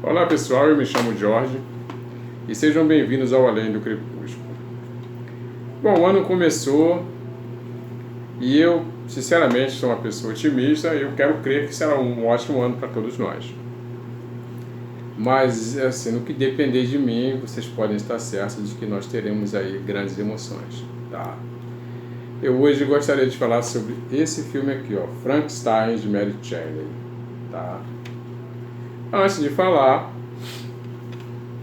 Olá pessoal, eu me chamo Jorge e sejam bem-vindos ao Além do Crepúsculo. Bom, o ano começou e eu, sinceramente, sou uma pessoa otimista e eu quero crer que será um ótimo ano para todos nós. Mas, assim, no que depender de mim, vocês podem estar certos de que nós teremos aí grandes emoções, tá? Eu hoje gostaria de falar sobre esse filme aqui, ó, Frankenstein, de Mary Shelley, tá? Antes de falar,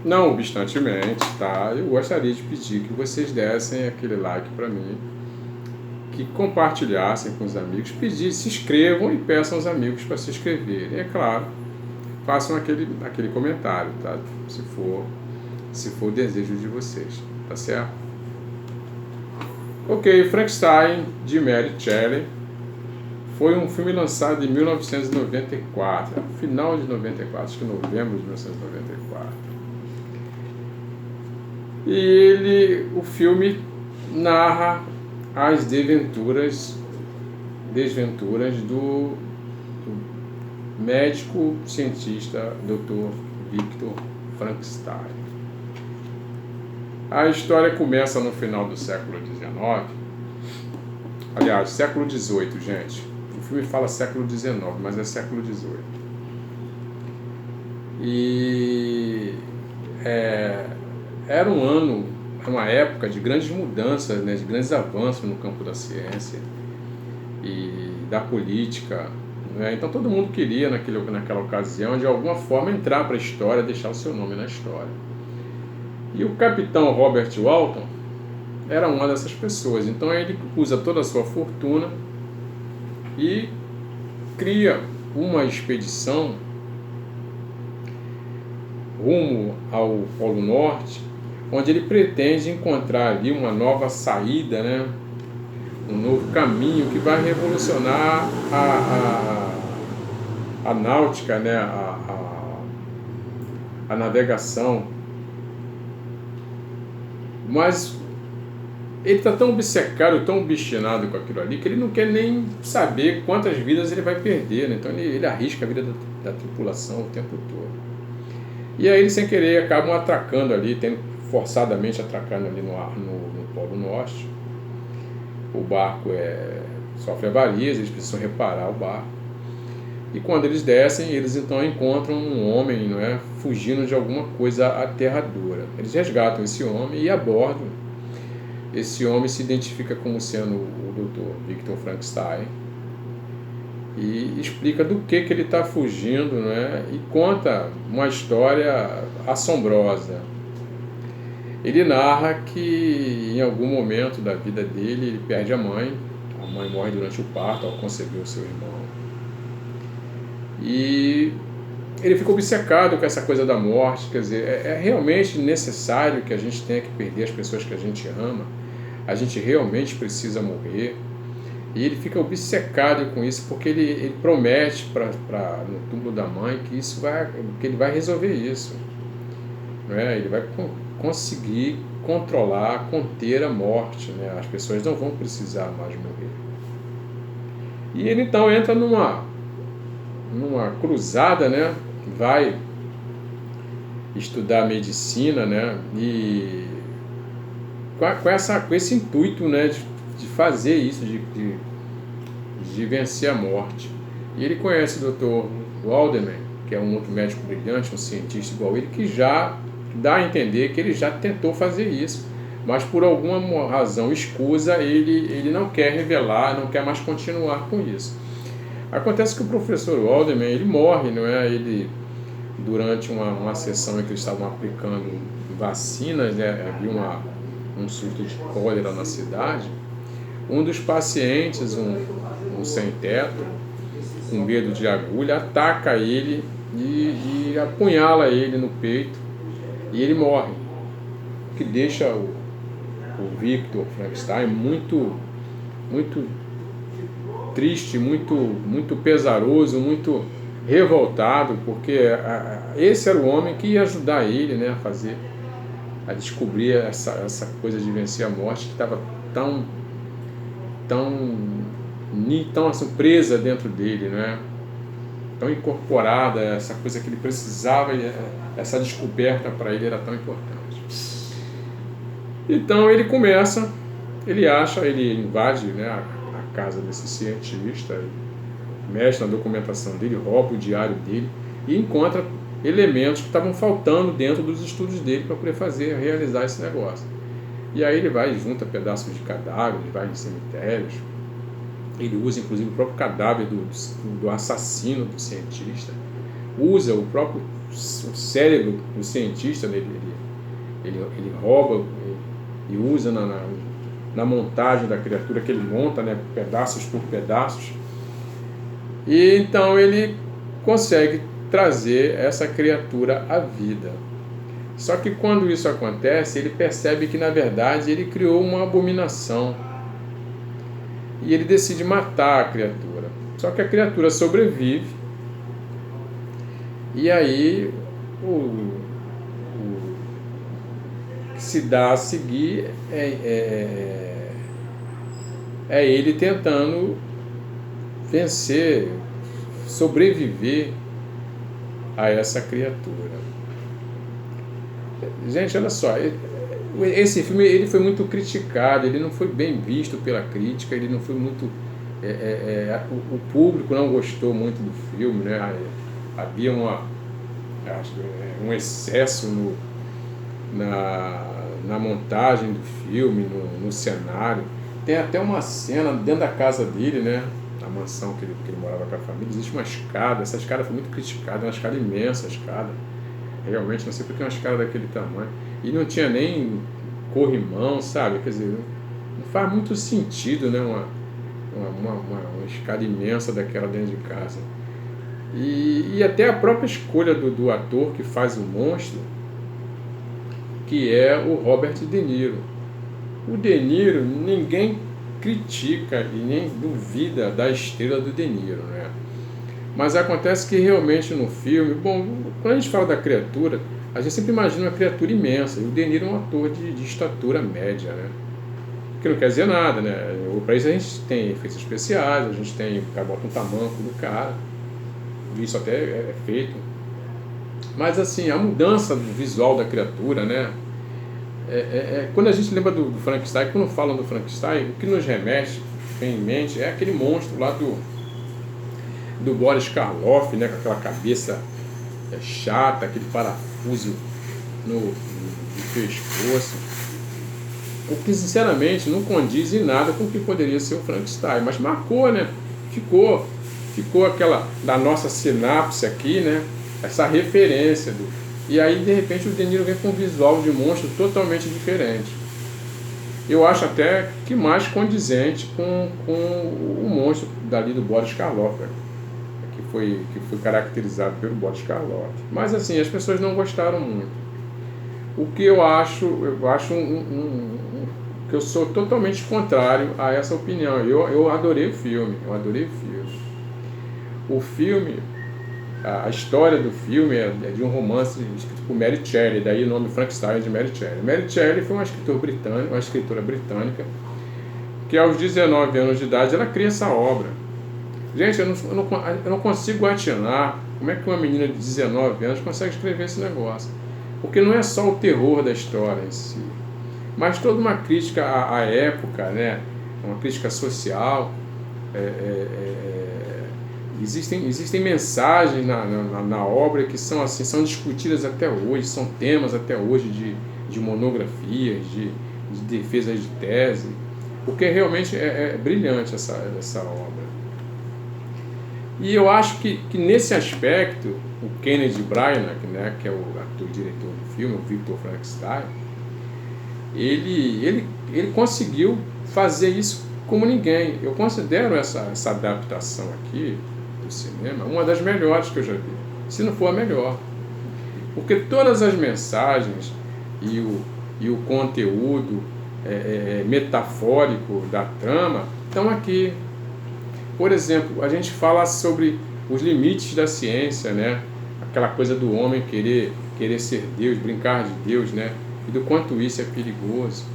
não obstantemente, tá? Eu gostaria de pedir que vocês dessem aquele like para mim, que compartilhassem com os amigos, se inscrevam e peçam aos amigos para se inscreverem. É claro, façam aquele comentário, tá? Se for o desejo de vocês, tá certo? Ok, Frankenstein, de Mary Shelley, foi um filme lançado em 1994, final de 94, acho que novembro de 1994. E o filme narra as desventuras do médico cientista Dr. Victor Frankenstein. A história começa no final do século XIX, aliás, século XVIII, gente. O filme fala século XIX, mas é século XVIII. E era uma época de grandes mudanças, né, de grandes avanços no campo da ciência e da política, né? Então todo mundo queria, naquela ocasião, de alguma forma, entrar para a história, deixar o seu nome na história. E o capitão Robert Walton era uma dessas pessoas. Então ele usa toda a sua fortuna e cria uma expedição rumo ao Polo Norte, onde ele pretende encontrar ali uma nova saída, né? Um novo caminho que vai revolucionar a náutica, né? A navegação. Mas ele está tão obcecado, tão obstinado com aquilo ali, que ele não quer nem saber quantas vidas ele vai perder, né? Então ele arrisca a vida da tripulação o tempo todo. E aí eles, sem querer, acabam atracando ali, forçadamente atracando ali no Polo Norte. O barco sofre avarias, eles precisam reparar o barco. E quando eles descem, eles então encontram um homem, não é, fugindo de alguma coisa aterradora. Eles resgatam esse homem e, a bordo, esse homem se identifica como sendo o Dr. Victor Frankenstein e explica do que ele está fugindo, né? E conta uma história assombrosa. Ele narra que em algum momento da vida dele ele perde a mãe morre durante o parto ao conceber o seu irmão. E ele ficou obcecado com essa coisa da morte, quer dizer, é realmente necessário que a gente tenha que perder as pessoas que a gente ama, a gente realmente precisa morrer. E ele fica obcecado com isso, porque ele promete no túmulo da mãe que ele vai resolver isso, não é? Ele vai conseguir controlar, conter a morte, né? As pessoas não vão precisar mais morrer. E ele então entra numa cruzada, né? Vai estudar medicina, né? E com esse intuito, né? De fazer isso, de vencer a morte. E ele conhece o Dr. Waldeman, que é um outro médico brilhante, um cientista igual ele, que já dá a entender que ele já tentou fazer isso, mas por alguma razão escusa ele não quer revelar, não quer mais continuar com isso. Acontece que o professor Waldeman, ele morre, não é? Ele, durante uma sessão em que eles estavam aplicando vacinas, né? Havia um surto de cólera na cidade. Um dos pacientes, um sem-teto, com medo de agulha, ataca ele e apunhala ele no peito e ele morre, o que deixa o Victor Frankenstein muito, muito triste, muito pesaroso, muito revoltado, porque esse era o homem que ia ajudar ele, né, a descobrir essa coisa de vencer a morte, que estava tão assim, presa dentro dele, né? tão incorporada, essa coisa que ele precisava, e essa descoberta para ele era tão importante. Então ele começa, ele invade, né, a casa desse cientista, mexe na documentação dele, rouba o diário dele e encontra elementos que estavam faltando dentro dos estudos dele para poder realizar esse negócio. E aí ele vai e junta pedaços de cadáveres, vai em cemitérios, ele usa inclusive o próprio cadáver do assassino do cientista, usa o próprio cérebro do cientista, ele rouba e usa na montagem da criatura que ele monta, né, pedaços por pedaços. E então ele consegue trazer essa criatura à vida. Só que quando isso acontece, ele percebe que na verdade ele criou uma abominação. E ele decide matar a criatura. Só que a criatura sobrevive. E aí o que se dá a seguir é ele tentando vencer, sobreviver a essa criatura. Gente, olha só, esse filme ele foi muito criticado, ele não foi bem visto pela crítica, ele não foi muito... o público não gostou muito do filme, né? Havia um excesso na montagem do filme, no cenário. Tem até uma cena dentro da casa dele, né? Na mansão que ele morava com a família, existe uma escada, essa escada foi muito criticada, uma escada imensa, a escada. Realmente, não sei porque uma escada daquele tamanho. E não tinha nem corrimão, sabe? Quer dizer, não faz muito sentido, né? Uma escada imensa daquela dentro de casa. E até a própria escolha do ator que faz o monstro, que é o Robert De Niro. O De Niro, ninguém critica e nem duvida da estrela do De Niro, né? Mas acontece que realmente no filme, bom, quando a gente fala da criatura, a gente sempre imagina uma criatura imensa, e o De Niro é um ator de estatura média, né? Que não quer dizer nada, né? Para isso a gente tem efeitos especiais, a gente tem, o cara bota um tamanco do cara, isso até é feito. Mas assim, a mudança do visual da criatura, né? Quando a gente lembra do Frankenstein, quando falam do Frankenstein, o que nos remete, tem em mente, é aquele monstro lá do Boris Karloff, né, com aquela cabeça chata, aquele parafuso no pescoço, o que sinceramente não condiz em nada com o que poderia ser o Frankenstein, mas marcou, né? Ficou aquela da nossa sinapse aqui, né? Essa referência e aí de repente o De Niro vem com um visual de monstro totalmente diferente. Eu acho até que mais condizente com o monstro dali do Boris Karloff, que foi caracterizado pelo Boris Karloff. Mas assim, as pessoas não gostaram muito. O que eu acho que eu sou totalmente contrário a essa opinião. Eu adorei o filme, O filme, a história do filme é de um romance escrito por Mary Shelley, daí o nome Frankenstein de Mary Shelley. Mary Shelley foi uma escritora britânica, que aos 19 anos de idade ela cria essa obra. Gente, eu não consigo atinar como é que uma menina de 19 anos consegue escrever esse negócio. Porque não é só o terror da história em si, mas toda uma crítica à época, né? Uma crítica social. Existem mensagens na obra que são discutidas até hoje, são temas até hoje de monografias, de defesas de tese, porque realmente é brilhante essa obra. E eu acho que nesse aspecto, o Kenneth Branagh, né, que é o ator e diretor do filme, o Victor Frankenstein, ele conseguiu fazer isso como ninguém. Eu considero essa adaptação aqui do cinema uma das melhores que eu já vi, se não for a melhor, porque todas as mensagens e o conteúdo metafórico da trama estão aqui. Por exemplo, a gente fala sobre os limites da ciência, né? Aquela coisa do homem querer ser Deus, brincar de Deus, né? E do quanto isso é perigoso.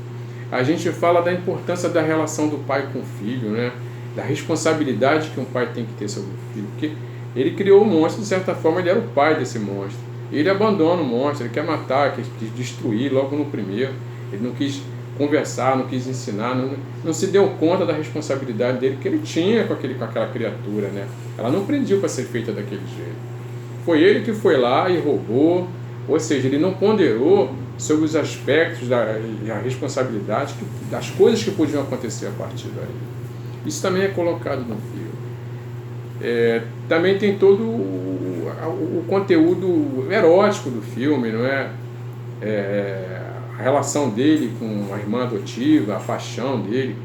A gente fala da importância da relação do pai com o filho, né? Da responsabilidade que um pai tem que ter sobre o filho. Porque Ele criou o monstro, de certa forma ele era o pai desse monstro. Ele abandona o monstro, ele quer matar, quis destruir logo no primeiro. Ele não quis conversar, não quis ensinar, não se deu conta da responsabilidade dele que ele tinha com aquela criatura, né? Ela não prendiu para ser feita daquele jeito. Foi ele que foi lá e roubou, ou seja, ele não ponderou sobre os aspectos da responsabilidade, das coisas que podiam acontecer a partir daí. Isso também é colocado no filme. Também tem todo o conteúdo erótico do filme, não é? A relação dele com a irmã adotiva, a paixão dele,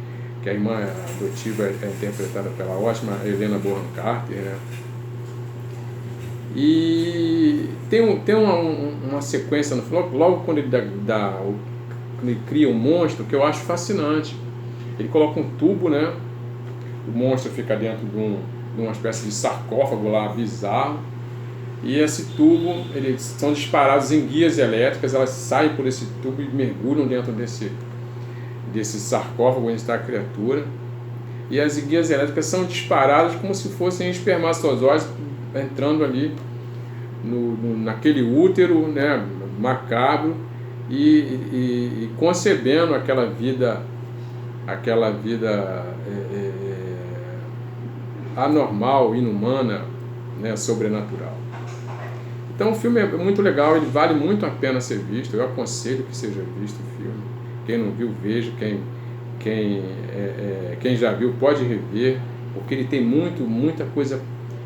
que a irmã adotiva é interpretada pela ótima Helena Bonham Carter, né? E tem uma sequência no final, logo quando quando ele cria um monstro, que eu acho fascinante. Ele coloca um tubo, né? O monstro fica dentro de uma espécie de sarcófago lá bizarro, e esse tubo, eles são disparados em guias elétricas, elas saem por esse tubo e mergulham dentro desse sarcófago onde está a criatura, e as guias elétricas são disparadas como se fossem espermatozoides entrando ali naquele útero, né, macabro, e concebendo aquela vida anormal, inumana, né, sobrenatural. Então o filme é muito legal, ele vale muito a pena ser visto. Eu aconselho que seja visto o filme. Quem não viu, veja. Quem já viu pode rever, porque ele tem muita coisa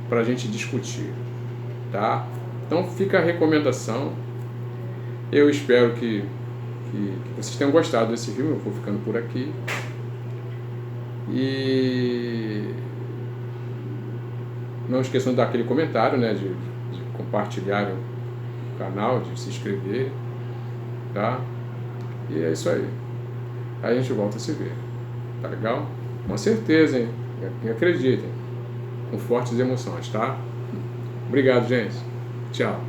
para a gente discutir, tá? Então fica a recomendação. Eu espero que vocês tenham gostado desse filme. Eu vou ficando por aqui. E não esqueçam de dar aquele comentário, né, de compartilhar o canal, de se inscrever, tá? E é isso aí. Aí a gente volta a se ver. Tá legal? Com certeza, hein? Acreditem. Com fortes emoções, tá? Obrigado, gente. Tchau.